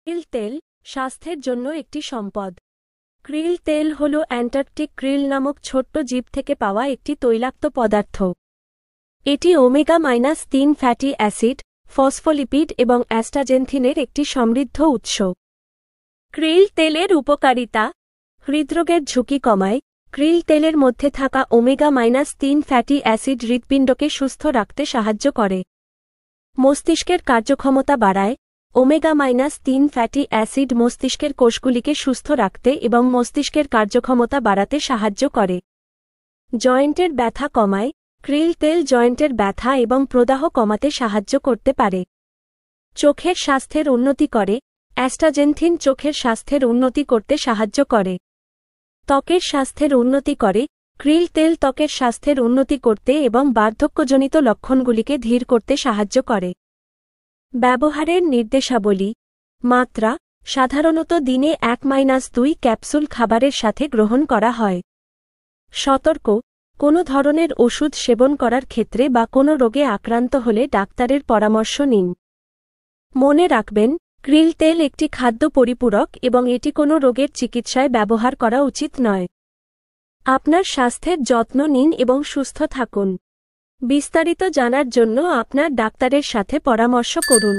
krill তেল স্বাস্থ্যের জন্য একটি সম্পদ। krill তেল হল অ্যান্টার্কটিক krill নামক ছোট্ট জীব থেকে পাওয়া একটি তৈলাক্ত পদার্থ। এটি ওমেগা-3 ফ্যাটি অ্যাসিড, ফসফোলিপিড এবং অ্যাস্টাজেন্থিনের একটি সমৃদ্ধ উৎস। krill তেলের উপকারিতা: হৃদরোগের ঝুঁকি কমায়। krill তেলের মধ্যে থাকা ওমেগা-3 ফ্যাটি অ্যাসিড হৃৎপিণ্ডকে সুস্থ রাখতে সাহায্য করে। মস্তিষ্কের কার্যক্ষমতা বাড়ায়। ওমেগা-3 ফ্যাটি অ্যাসিড মস্তিষ্কের কোষগুলিকে সুস্থ রাখতে এবং মস্তিষ্কের কার্যক্ষমতা বাড়াতে সাহায্য করে। জয়েন্টের ব্যথা কমায়। krill তেল জয়েন্টের ব্যথা এবং প্রদাহ কমাতে সাহায্য করতে পারে। চোখের স্বাস্থ্যের উন্নতি করে। অ্যাস্টাজেন্থিন চোখের স্বাস্থ্যের উন্নতি করতে সাহায্য করে। ত্বকের স্বাস্থ্যের উন্নতি করে। krill তেল ত্বকের স্বাস্থ্যের উন্নতি করতে এবং বার্ধক্যজনিত লক্ষণগুলিকে ধীর করতে সাহায্য করে। ব্যবহারের নির্দেশাবলী: মাত্রা: সাধারণত দিনে 1-2 ক্যাপসুল খাবারের সাথে গ্রহণ করা হয়। সতর্ক: কোনো ধরনের ওষুধ সেবন করার ক্ষেত্রে বা কোনো রোগে আক্রান্ত হলে ডাক্তারের পরামর্শ নিন। মনে রাখবেন, krill তেল একটি খাদ্য পরিপূরক এবং এটি কোনো রোগের চিকিৎসায় ব্যবহার করা উচিত নয়। আপনার স্বাস্থ্যের যত্ন নিন এবং সুস্থ থাকুন। বিস্তারিত জানার জন্য আপনার ডাক্তারের সাথে পরামর্শ করুন।